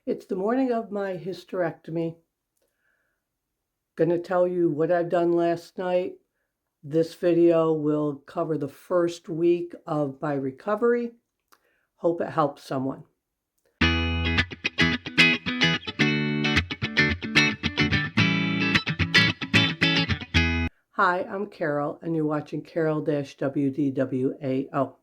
It's the morning of my hysterectomy. Gonna tell you what I've done last night. This video will cover the first week of my recovery. Hope it helps someone. Hi, I'm Carol, and you're watching CAROL-WDWAO.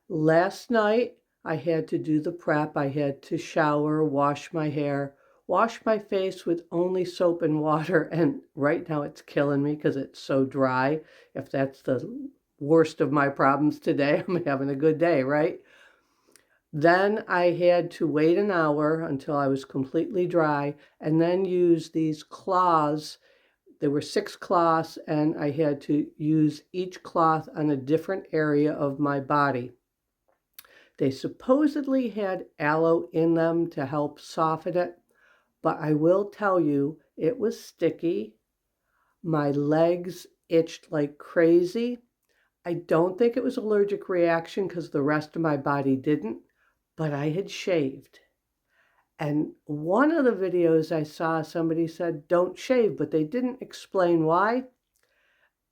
Last night, I had to do the prep. I had to shower, wash my hair, wash my face with only soap and water, and right now it's killing me because it's so dry. If that's the worst of my problems today, I'm having a good day, right? Then I had to wait an hour until I was completely dry and then use these cloths. There were 6 cloths, and I had to use each cloth on a different area of my body. They supposedly had aloe in them to help soften it, but I will tell you, it was sticky. My legs itched like crazy. I don't think it was allergic reaction because the rest of my body didn't, but I had shaved. And one of the videos I saw, somebody said, don't shave, but they didn't explain why.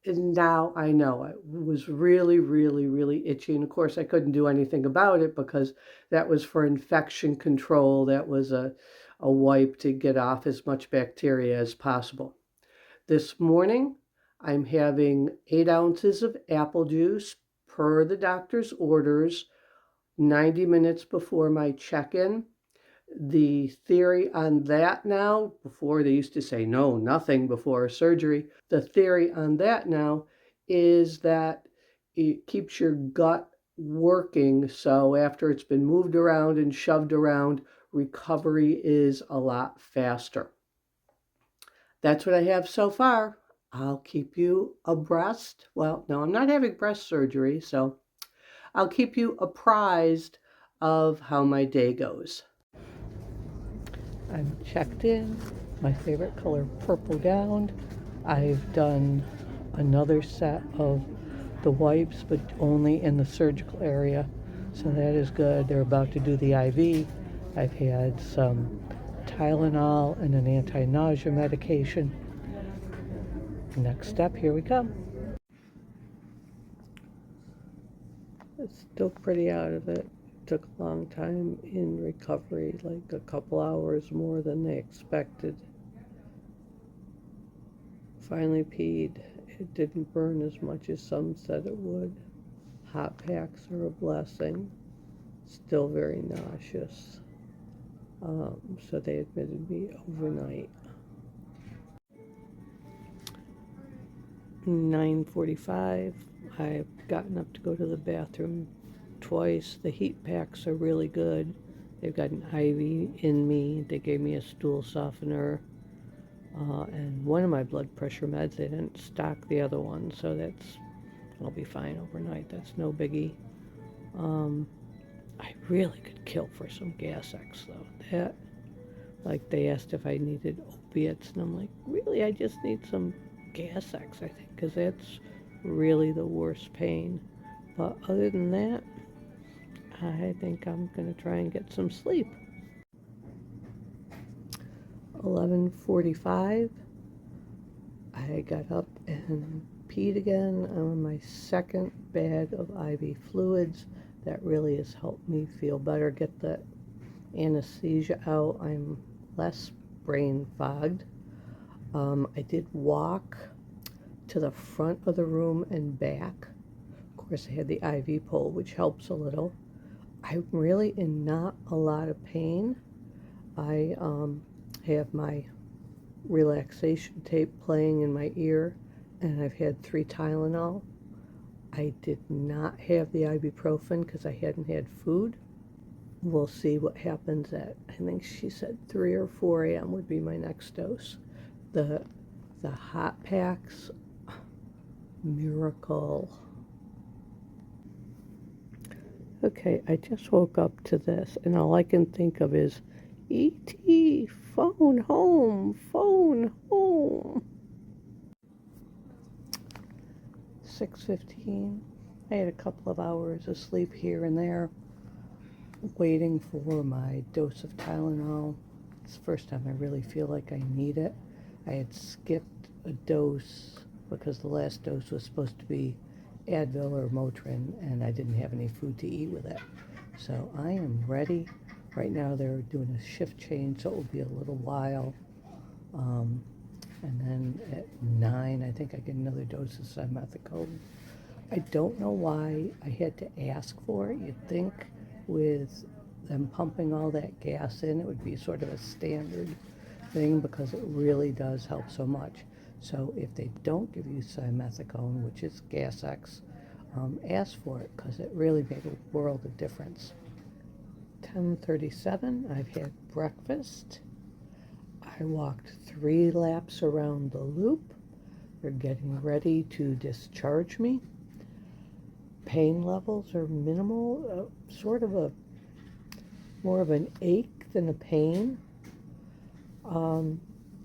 And now I know it was really, really, really itchy. And of course, I couldn't do anything about it because that was for infection control. That was a wipe to get off as much bacteria as possible. This morning, I'm having 8 ounces of apple juice per the doctor's orders, 90 minutes before my check-in. The theory on that now, before they used to say no, nothing before surgery, the theory on that now is that it keeps your gut working, so after it's been moved around and shoved around, recovery is a lot faster. That's what I have so far. I'll keep you abreast. Well, no, I'm not having breast surgery, so I'll keep you apprised of how my day goes. I'm checked in, my favorite color purple gown. I've done another set of the wipes, but only in the surgical area, so that is good. They're about to do the IV. I've had some Tylenol and an anti-nausea medication. Next step, here we come. It's still pretty out of it. Took a long time in recovery, like a couple hours more than they expected. Finally peed. It didn't burn as much as some said it would. Hot packs are a blessing. Still very nauseous. So they admitted me overnight. 9:45. I've gotten up to go to the bathroom twice. The heat packs are really good. They've got an IV in me. They gave me a stool softener. And one of my blood pressure meds, they didn't stock the other one, so I'll be fine overnight. That's no biggie. I really could kill for some Gas-X though. Like they asked if I needed opiates, and I'm like, really? I just need some Gas-X, I think, because that's really the worst pain. But other than that, I think I'm going to try and get some sleep. 11:45, I got up and peed again. I'm on my second bag of IV fluids. That really has helped me feel better, get the anesthesia out. I'm less brain fogged. I did walk to the front of the room and back. Of course, I had the IV pole, which helps a little. I'm really in not a lot of pain. I have my relaxation tape playing in my ear, and I've had 3 Tylenol. I did not have the ibuprofen because I hadn't had food. We'll see what happens at, I think she said 3 or 4 a.m. would be my next dose. The hot packs, miracle. Okay, I just woke up to this, and all I can think of is, E.T., phone home, phone home. 6:15. I had a couple of hours of sleep here and there. Waiting for my dose of Tylenol. It's the first time I really feel like I need it. I had skipped a dose because the last dose was supposed to be Advil or Motrin, and I didn't have any food to eat with it. So I am ready. Right now they're doing a shift change, so it will be a little while. And then at 9, I think I get another dose of simethicone. I don't know why I had to ask for it. You'd think with them pumping all that gas in, it would be sort of a standard thing because it really does help so much. So if they don't give you simethicone, which is Gas X, ask for it because it really made a world of difference. 10:37, I've had breakfast. I walked 3 laps around the loop. They're getting ready to discharge me. Pain levels are minimal, sort of more of an ache than a pain.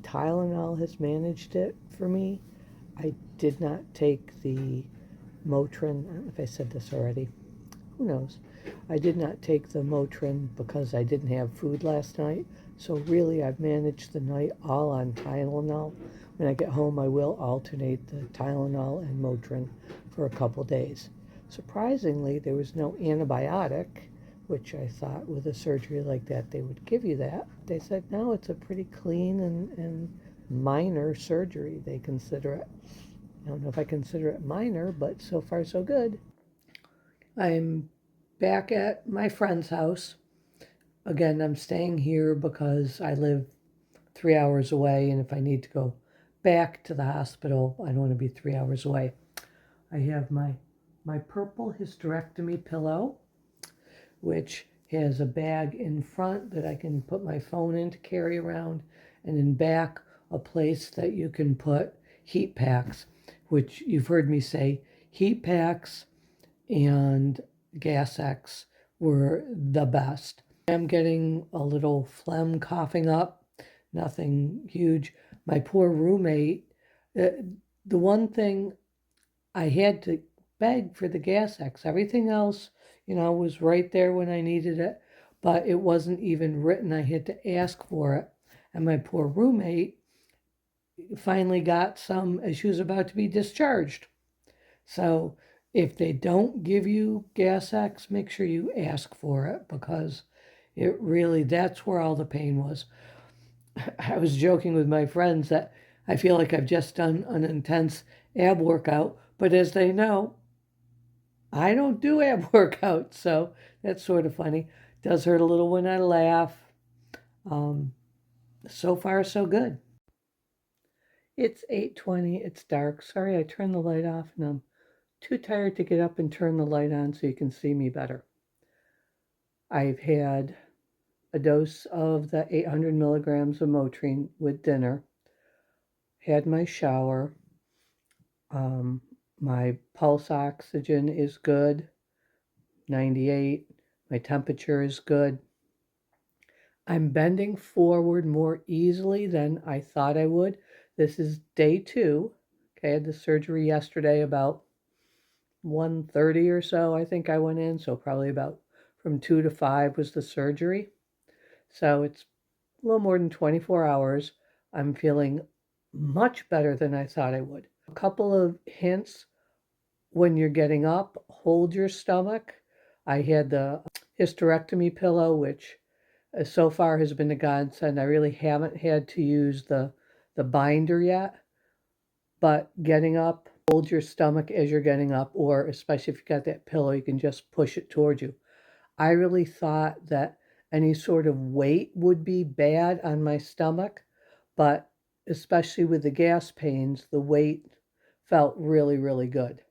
Tylenol has managed it for me. I did not take the Motrin. I don't know if I said this already. Who knows? I did not take the Motrin because I didn't have food last night. So really, I've managed the night all on Tylenol. When I get home, I will alternate the Tylenol and Motrin for a couple days. Surprisingly, there was no antibiotic, which I thought with a surgery like that they would give you that. They said, no, it's a pretty clean and minor surgery, they consider it. I don't know if I consider it minor, but so far so good. I'm back at my friend's house. Again, I'm staying here because I live 3 hours away, and if I need to go back to the hospital, I don't want to be 3 hours away. I have my purple hysterectomy pillow, which has a bag in front that I can put my phone in to carry around, and in back a place that you can put heat packs, which you've heard me say, heat packs and Gas X were the best. I'm getting a little phlegm coughing up, nothing huge. My poor roommate, the one thing I had to beg for the Gas X. Everything else, was right there when I needed it, but it wasn't even written. I had to ask for it. And my poor roommate finally got some as she was about to be discharged. So if they don't give you Gas X, make sure you ask for it because that's where all the pain was. I was joking with my friends that I feel like I've just done an intense ab workout, but as they know, I don't do ab workouts, so that's sort of funny. Does hurt a little when I laugh. So far, so good. It's 8:20. It's dark. Sorry, I turned the light off, and I'm too tired to get up and turn the light on so you can see me better. I've had a dose of the 800 milligrams of Motrin with dinner. Had my shower. My pulse oxygen is good, 98. My temperature is good. I'm bending forward more easily than I thought I would. This is day 2. Okay, I had the surgery yesterday about 1:30 or so. I think I went in, so probably about from 2 to 5 was the surgery. So it's a little more than 24 hours. I'm feeling much better than I thought I would. A couple of hints when you're getting up, hold your stomach. I had the hysterectomy pillow, which so far has been a godsend. I really haven't had to use the binder yet, but getting up, hold your stomach as you're getting up, or especially if you got that pillow, you can just push it towards you. I really thought that any sort of weight would be bad on my stomach, but especially with the gas pains, the weight felt really, really good.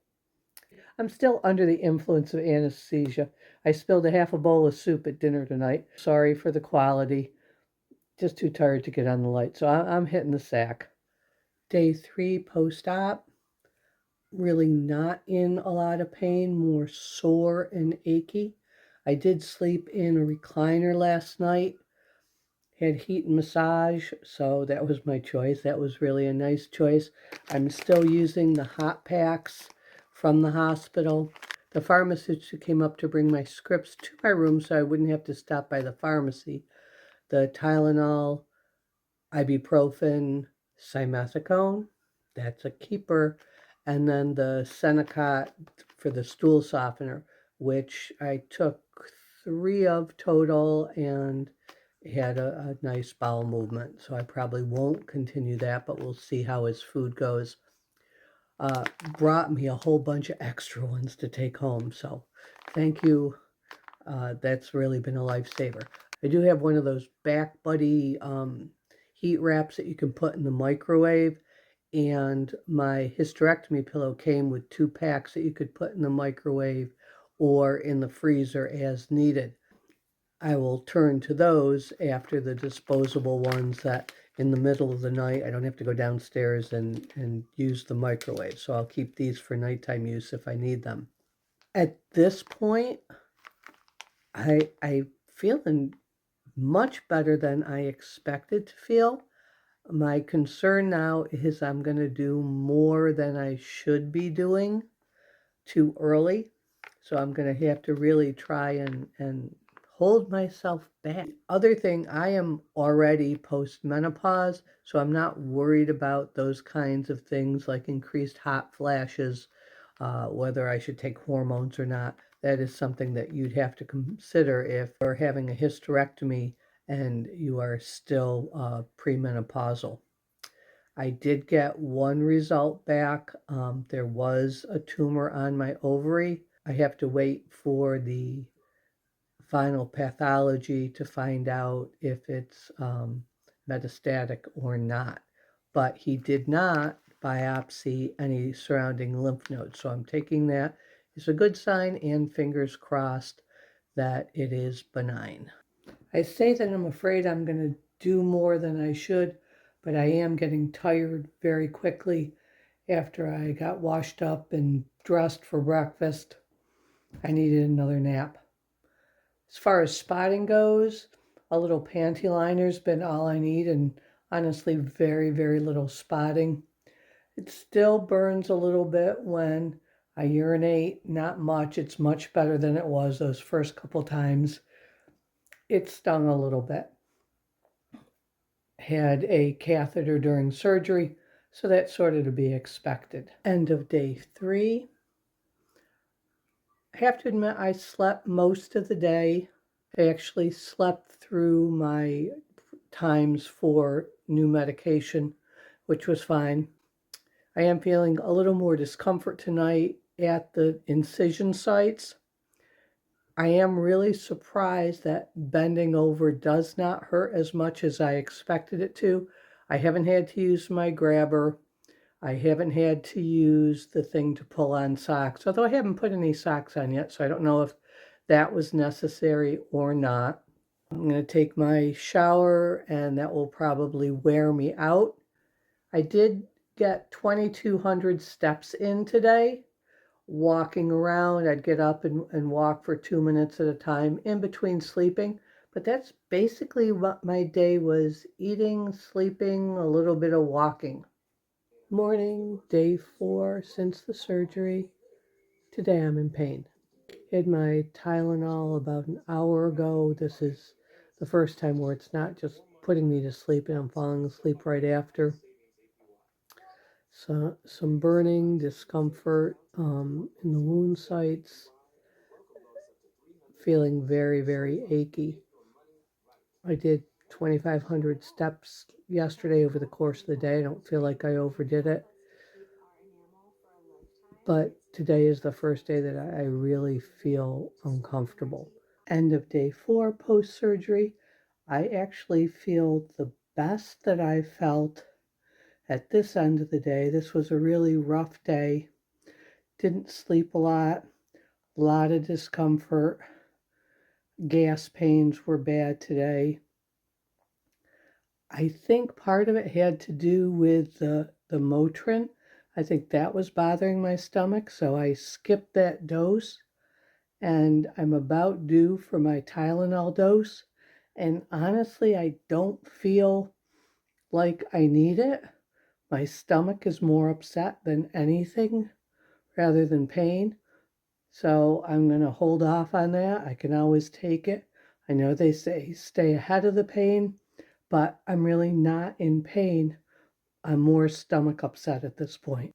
I'm still under the influence of anesthesia. I spilled a half a bowl of soup at dinner tonight. Sorry for the quality. Just too tired to get on the light. So I'm hitting the sack. Day 3 post-op. Really not in a lot of pain, more sore and achy. I did sleep in a recliner last night. Had heat and massage, so that was my choice. That was really a nice choice. I'm still using the hot packs from the hospital. The pharmacist who came up to bring my scripts to my room so I wouldn't have to stop by the pharmacy, the Tylenol, ibuprofen, simethicone, that's a keeper, and then the Senecot for the stool softener, which I took 3 of total and had a nice bowel movement. So I probably won't continue that, but we'll see how his food goes. Brought me a whole bunch of extra ones to take home. So thank you. That's really been a lifesaver. I do have one of those back buddy heat wraps that you can put in the microwave. And my hysterectomy pillow came with 2 packs that you could put in the microwave or in the freezer as needed. I will turn to those after the disposable ones that in the middle of the night I don't have to go downstairs and use the microwave. So I'll keep these for nighttime use if I need them. At this point, I'm feeling much better than I expected to feel. My concern now is I'm going to do more than I should be doing too early. So I'm going to have to really try and hold myself back. Other thing, I am already post-menopause, so I'm not worried about those kinds of things like increased hot flashes, whether I should take hormones or not. That is something that you'd have to consider if you're having a hysterectomy and you are still premenopausal. I did get one result back. There was a tumor on my ovary. I have to wait for the final pathology to find out if it's metastatic or not. But he did not biopsy any surrounding lymph nodes. So I'm taking that as a good sign and fingers crossed that it is benign. I say that I'm afraid I'm going to do more than I should, but I am getting tired very quickly after I got washed up and dressed for breakfast. I needed another nap. As far as spotting goes, a little panty liner's been all I need, and honestly, very, very little spotting. It still burns a little bit when I urinate, not much. It's much better than it was those first couple times. It stung a little bit. Had a catheter during surgery, so that's sort of to be expected. End of day 3. I have to admit I slept most of the day. I actually slept through my times for new medication, which was fine. I am feeling a little more discomfort tonight at the incision sites. I am really surprised that bending over does not hurt as much as I expected it to. I haven't had to use my grabber. I haven't had to use the thing to pull on socks, although I haven't put any socks on yet, so I don't know if that was necessary or not. I'm going to take my shower, and that will probably wear me out. I did get 2,200 steps in today. Walking around, I'd get up and walk for 2 minutes at a time in between sleeping. But that's basically what my day was: eating, sleeping, a little bit of walking. Morning, day 4 since the surgery. Today I'm in pain. Had my Tylenol about an hour ago. This is the first time where it's not just putting me to sleep and I'm falling asleep right after. So, some burning, discomfort in the wound sites, feeling very, very achy. I did 2,500 steps yesterday over the course of the day. I don't feel like I overdid it. But today is the first day that I really feel uncomfortable. End of day 4 post-surgery. I actually feel the best that I felt at this end of the day. This was a really rough day. Didn't sleep a lot of discomfort. Gas pains were bad today. I think part of it had to do with the Motrin. I think that was bothering my stomach, so I skipped that dose, and I'm about due for my Tylenol dose. And honestly, I don't feel like I need it. My stomach is more upset than anything rather than pain. So I'm going to hold off on that. I can always take it. I know they say stay ahead of the pain, but I'm really not in pain. I'm more stomach upset at this point.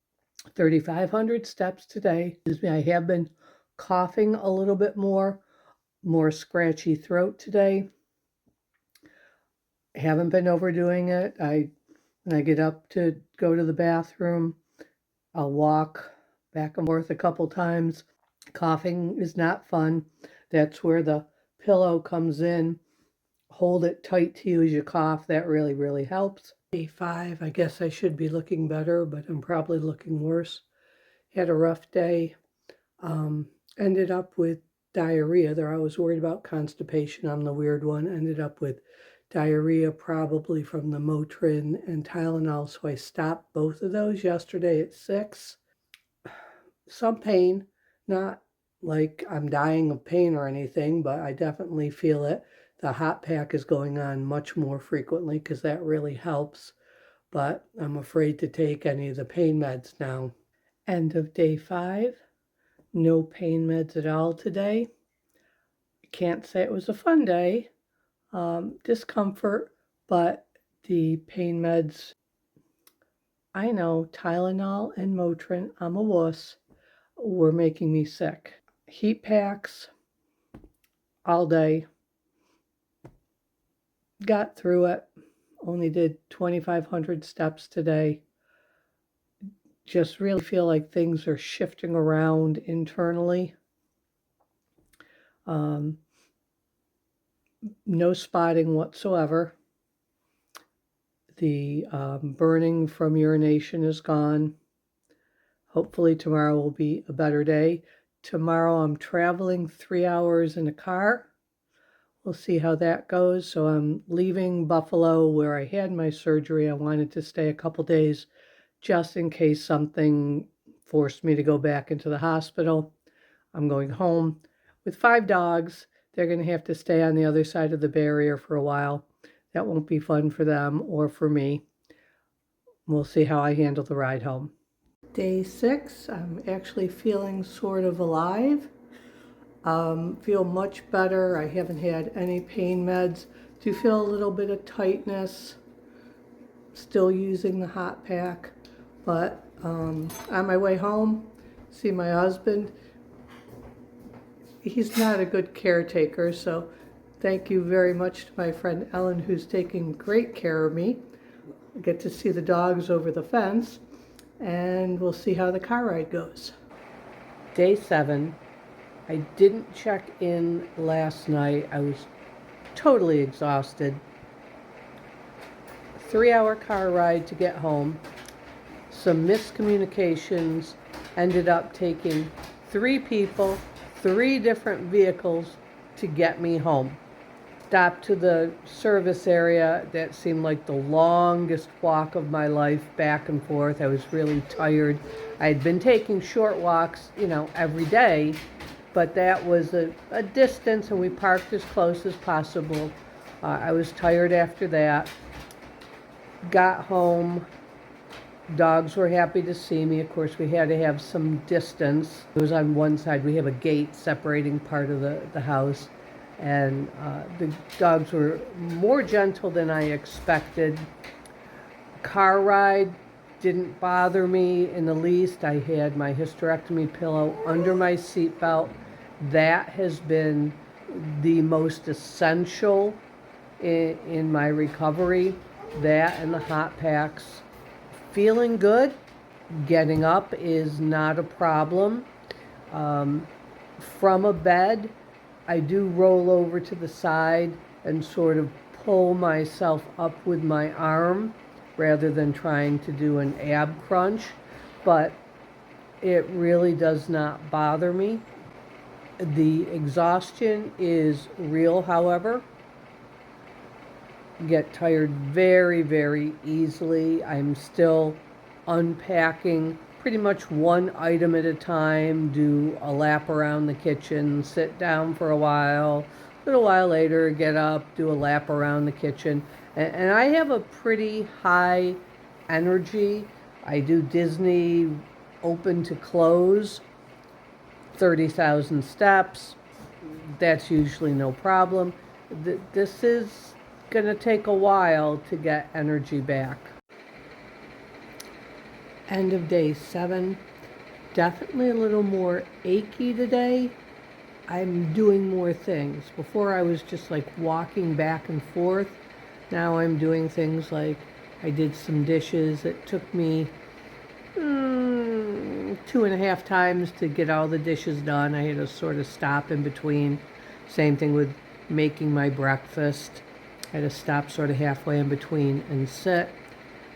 3,500 steps today. Excuse me, I have been coughing a little bit more scratchy throat today. I haven't been overdoing it. When I get up to go to the bathroom, I'll walk back and forth a couple times. Coughing is not fun. That's where the pillow comes in. Hold it tight to you as you cough. That really, really helps. Day 5, I guess I should be looking better, but I'm probably looking worse. Had a rough day. Ended up with diarrhea. They're always worried about constipation. I'm the weird one. Ended up with diarrhea, probably from the Motrin and Tylenol. So I stopped both of those yesterday at 6. Some pain, not like I'm dying of pain or anything, but I definitely feel it. The hot pack is going on much more frequently because that really helps. But I'm afraid to take any of the pain meds now. End of day 5. No pain meds at all today. Can't say it was a fun day. Discomfort, but the pain meds, I know, Tylenol and Motrin, I'm a wuss, were making me sick. Heat packs all day. Got through it. Only did 2,500 steps today. Just really feel like things are shifting around internally. No spotting whatsoever. The burning from urination is gone. Hopefully tomorrow will be a better day. Tomorrow I'm traveling 3 hours in a car. We'll see how that goes. So I'm leaving Buffalo where I had my surgery. I wanted to stay a couple days just in case something forced me to go back into the hospital. I'm going home with 5 dogs. They're going to have to stay on the other side of the barrier for a while. That won't be fun for them or for me. We'll see how I handle the ride home. Day 6, I'm actually feeling sort of alive. Feel much better. I haven't had any pain meds. Do feel a little bit of tightness. Still using the hot pack. But on my way home, see my husband. He's not a good caretaker, so thank you very much to my friend Ellen, who's taking great care of me. I get to see the dogs over the fence, and we'll see how the car ride goes. Day 7. I didn't check in last night. I was totally exhausted. 3-hour car ride to get home. Some miscommunications. Ended up taking 3 people, 3 different vehicles to get me home. Stopped to the service area. That seemed like the longest walk of my life, back and forth. I was really tired. I had been taking short walks, every day, but that was a distance, and we parked as close as possible. I was tired after that. Got home. Dogs were happy to see me. Of course, we had to have some distance. It was on one side. We have a gate separating part of the house. And the dogs were more gentle than I expected. Car ride didn't bother me in the least. I had my hysterectomy pillow under my seatbelt. That has been the most essential in my recovery. That and the hot packs. Feeling good. Getting up is not a problem. From a bed, I do roll over to the side and sort of pull myself up with my arm rather than trying to do an ab crunch, but it really does not bother me. The exhaustion is real, however. Get tired very, very easily. I'm still unpacking pretty much one item at a time, do a lap around the kitchen, sit down for a while, a little while later, get up, do a lap around the kitchen. And I have a pretty high energy. I do Disney open to close. 30,000 steps. That's usually no problem. This is going to take a while to get energy back. End of day 7. Definitely a little more achy today. I'm doing more things. Before I was just like walking back and forth. Now I'm doing things like I did some dishes. It took me 2.5 times to get all the dishes done. I had to sort of stop in between. Same thing with making my breakfast. I had to stop sort of halfway in between and sit.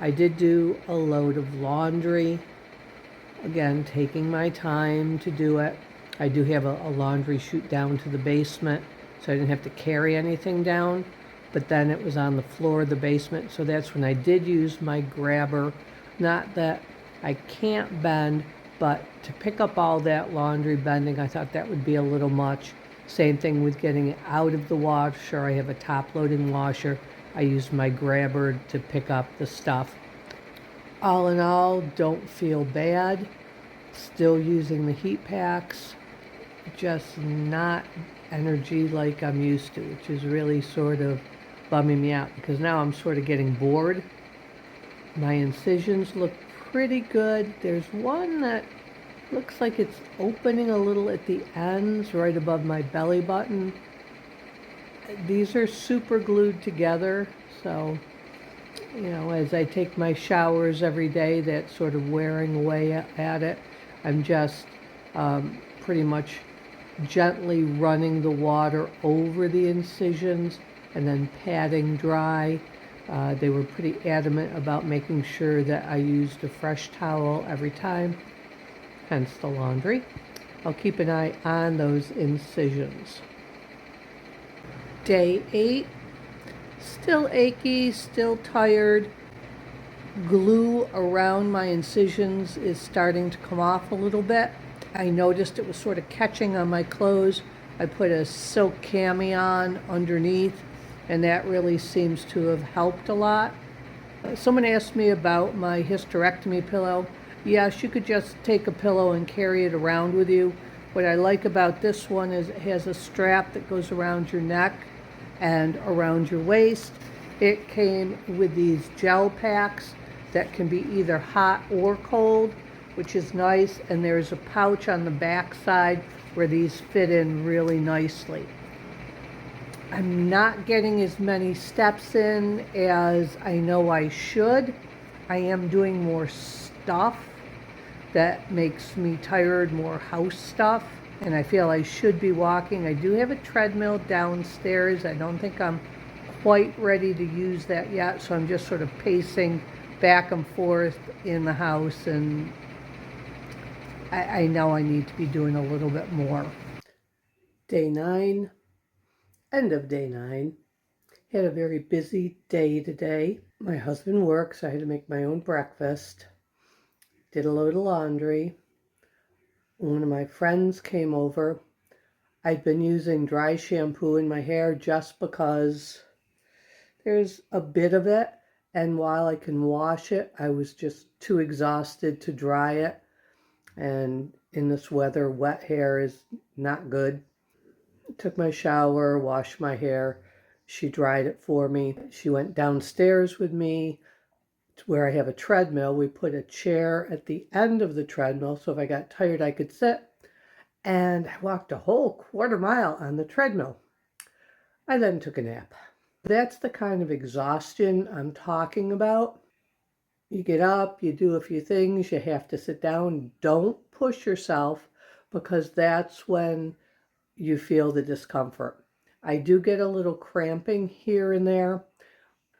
I did do a load of laundry. Again, taking my time to do it. I do have a laundry chute down to the basement, so I didn't have to carry anything down. But then it was on the floor of the basement, so that's when I did use my grabber. Not that I can't bend, but to pick up all that laundry bending, I thought that would be a little much. Same thing with getting it out of the washer. I have a top-loading washer. I used my grabber to pick up the stuff. All in all, don't feel bad. Still using the heat packs. Just not energy like I'm used to, which is really sort of bumming me out because now I'm sort of getting bored. My incisions look pretty good. There's one that looks like it's opening a little at the ends right above my belly button. These are super glued together, so as I take my showers every day, that's sort of wearing away at it. I'm just pretty much gently running the water over the incisions and then patting dry. They were pretty adamant about making sure that I used a fresh towel every time, hence the laundry. I'll keep an eye on those incisions. Day 8, still achy, still tired. Glue around my incisions is starting to come off a little bit. I noticed it was sort of catching on my clothes. I put a silk cami on underneath, and that really seems to have helped a lot. Someone asked me about my hysterectomy pillow. Yes, you could just take a pillow and carry it around with you. What I like about this one is it has a strap that goes around your neck and around your waist. It came with these gel packs that can be either hot or cold, which is nice, and there's a pouch on the back side where these fit in really nicely. I'm not getting as many steps in as I know I should. I am doing more stuff that makes me tired, more house stuff, and I feel I should be walking. I do have a treadmill downstairs. I don't think I'm quite ready to use that yet, so I'm just sort of pacing back and forth in the house, and I know I need to be doing a little bit more. Day 9, end of day 9. Had a very busy day today. My husband works, so I had to make my own breakfast. Did a load of laundry. One of my friends came over. I've been using dry shampoo in my hair just because there's a bit of it, and while I can wash it, I was just too exhausted to dry it. And in this weather, wet hair is not good. Took my shower, washed my hair. She dried it for me. She went downstairs with me to where I have a treadmill. We put a chair at the end of the treadmill, so if I got tired, I could sit. And I walked a whole 1/4 mile on the treadmill. I then took a nap. That's the kind of exhaustion I'm talking about. You get up, you do a few things, you have to sit down. Don't push yourself, because that's when you feel the discomfort. I do get a little cramping here and there.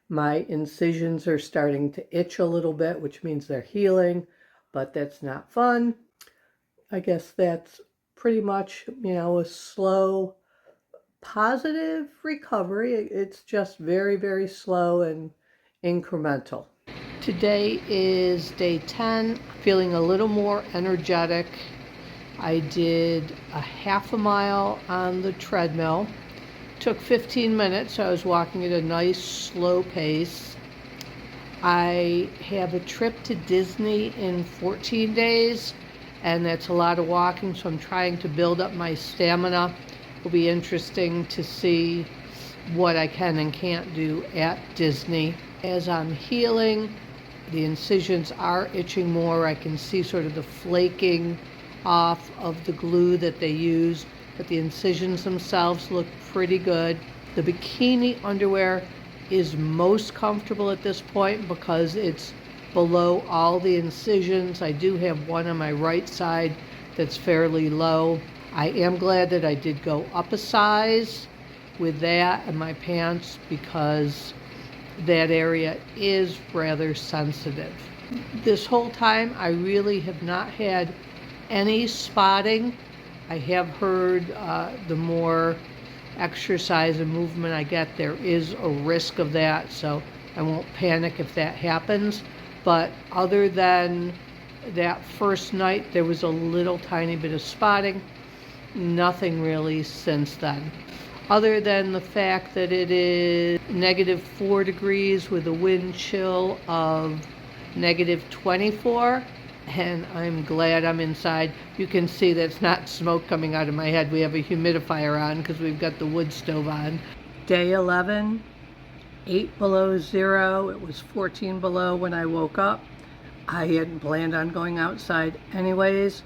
My incisions are starting to itch a little bit, which means they're healing, but that's not fun. I guess that's pretty much, a slow, positive recovery. It's just very, very slow and incremental. Today is day 10, feeling a little more energetic. I did a 1/2 mile on the treadmill. Took 15 minutes, so I was walking at a nice slow pace. I have a trip to Disney in 14 days, and that's a lot of walking, so I'm trying to build up my stamina. It'll be interesting to see what I can and can't do at Disney. As I'm healing, the incisions are itching more. I can see sort of the flaking off of the glue that they use, but the incisions themselves look pretty good. The bikini underwear is most comfortable at this point because it's below all the incisions. I do have one on my right side that's fairly low. I am glad that I did go up a size with that and my pants because that area is rather sensitive. This whole time I really have not had any spotting. I have heard the more exercise and movement I get, there is a risk of that, so I won't panic if that happens. But other than that first night, there was a little tiny bit of spotting. Nothing really since then. Other than the fact that it is -4 degrees with a wind chill of -24, and I'm glad I'm inside. You can see that's not smoke coming out of my head. We have a humidifier on because we've got the wood stove on. Day 11, 8 below zero. It was 14 below when I woke up. I hadn't planned on going outside anyways.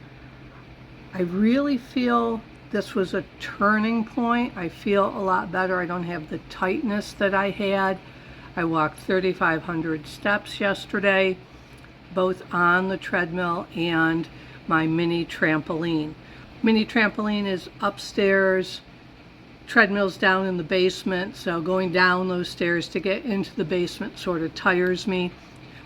I really feel this was a turning point. I feel a lot better. I don't have the tightness that I had. I walked 3,500 steps yesterday, both on the treadmill and my mini trampoline. Mini trampoline is upstairs, treadmill's down in the basement, so going down those stairs to get into the basement sort of tires me,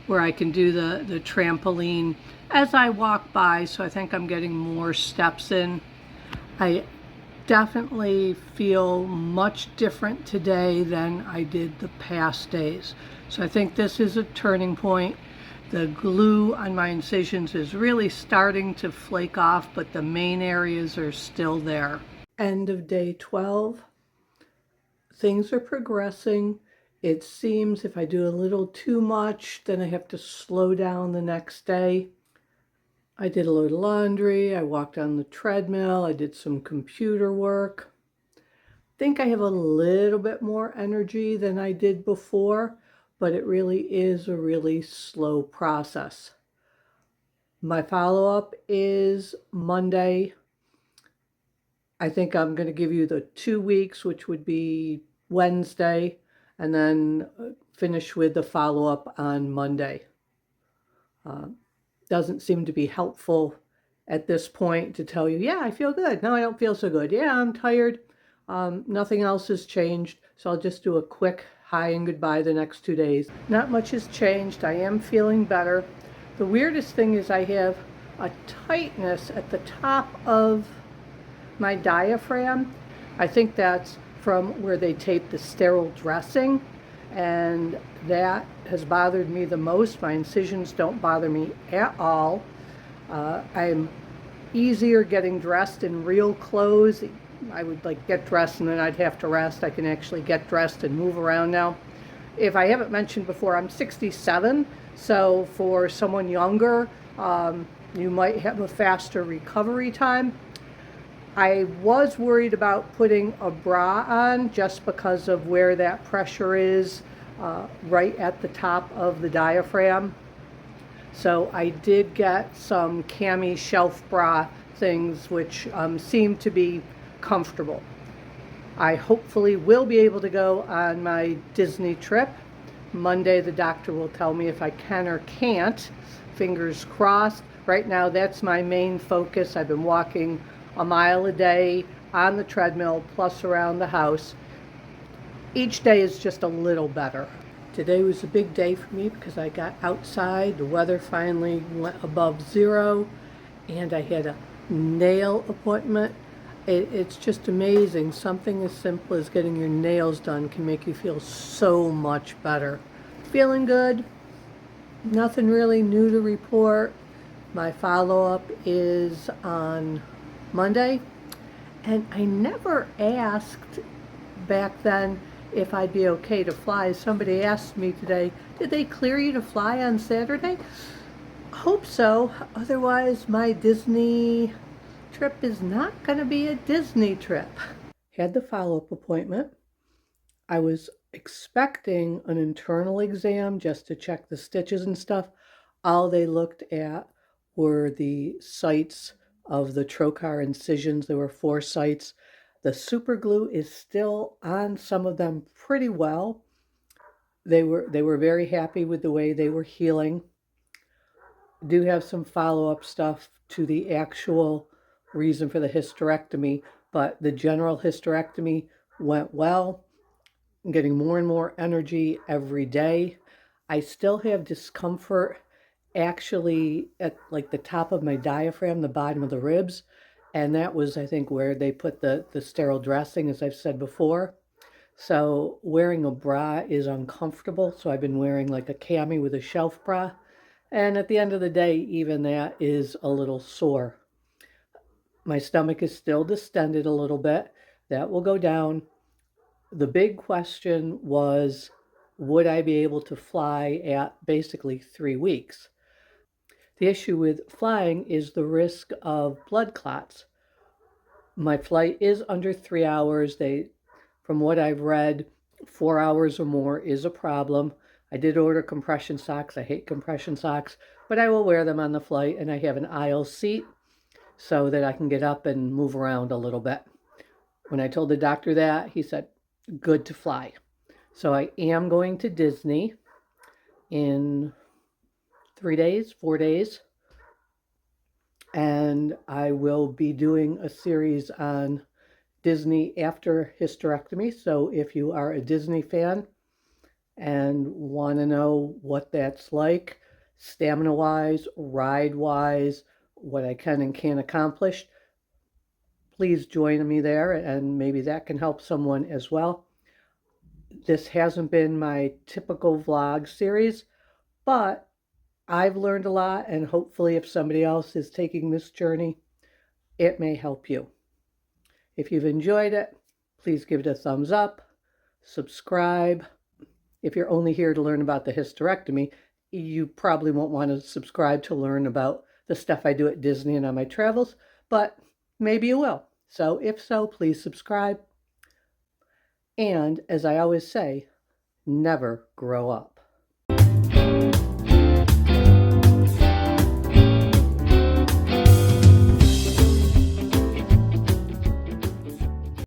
where I can do the trampoline as I walk by, so I think I'm getting more steps in. I definitely feel much different today than I did the past days. So I think this is a turning point. The glue on my incisions is really starting to flake off, but the main areas are still there. End of day 12. Things are progressing. It seems if I do a little too much, then I have to slow down the next day. I did a load of laundry, I walked on the treadmill, I did some computer work. I think I have a little bit more energy than I did before, but it really is a really slow process. My follow-up is Monday. I think I'm going to give you the 2 weeks, which would be Wednesday, and then finish with the follow-up on Monday. Doesn't seem to be helpful at this point to tell you, yeah, I feel good. No, I don't feel so good. Yeah, I'm tired. Nothing else has changed. So I'll just do a quick hi and goodbye the next 2 days. Not much has changed. I am feeling better. The weirdest thing is I have a tightness at the top of my diaphragm. I think that's from where they tape the sterile dressing, and that has bothered me the most. My incisions don't bother me at all. I'm easier getting dressed in real clothes. I would get dressed and then I'd have to rest. I can actually get dressed and move around now. If I haven't mentioned before, I'm 67, so for someone younger, you might have a faster recovery time. I was worried about putting a bra on just because of where that pressure is, right at the top of the diaphragm. So I did get some cami shelf bra things which seem to be comfortable. I hopefully will be able to go on my Disney trip. Monday the doctor will tell me if I can or can't. Fingers crossed. Right now that's my main focus. I've been walking a mile a day on the treadmill plus around the house. Each day is just a little better. Today was a big day for me because I got outside. The weather finally went above zero and I had a nail appointment. It's just amazing. Something as simple as getting your nails done can make you feel so much better. Feeling good. Nothing really new to report. My follow-up is on Monday, and I never asked back then if I'd be okay to fly. Somebody asked me today, did they clear you to fly on Saturday? Hope so. Otherwise, my Disney trip is not going to be a Disney trip. Had the follow-up appointment. I was expecting an internal exam just to check the stitches and stuff. All they looked at were the sites of the trocar incisions. There were 4 sites. The super glue is still on some of them pretty well. They were very happy with the way they were healing. Do have some follow-up stuff to the actual reason for the hysterectomy, but the general hysterectomy went well. I'm getting more and more energy every day. I still have discomfort actually at like the top of my diaphragm, the bottom of the ribs. And that was, I think, where they put the sterile dressing, as I've said before. So wearing a bra is uncomfortable. So I've been wearing like a cami with a shelf bra. And at the end of the day, even that is a little sore. My stomach is still distended a little bit. That will go down. The big question was, would I be able to fly at basically 3 weeks? The issue with flying is the risk of blood clots. My flight is under 3 hours. From what I've read, 4 hours or more is a problem. I did order compression socks. I hate compression socks, but I will wear them on the flight, and I have an aisle seat so that I can get up and move around a little bit. When I told the doctor that, he said, good to fly. So I am going to Disney in 3 days, 4 days, and I will be doing a series on Disney after hysterectomy. So if you are a Disney fan and want to know what that's like, stamina-wise, ride-wise, what I can and can't accomplish, please join me there, and maybe that can help someone as well. This hasn't been my typical vlog series, but I've learned a lot, and hopefully if somebody else is taking this journey, it may help you. If you've enjoyed it, please give it a thumbs up, subscribe. If you're only here to learn about the hysterectomy, you probably won't want to subscribe to learn about the stuff I do at Disney and on my travels, but maybe you will. So if so, please subscribe. And as I always say, never grow up.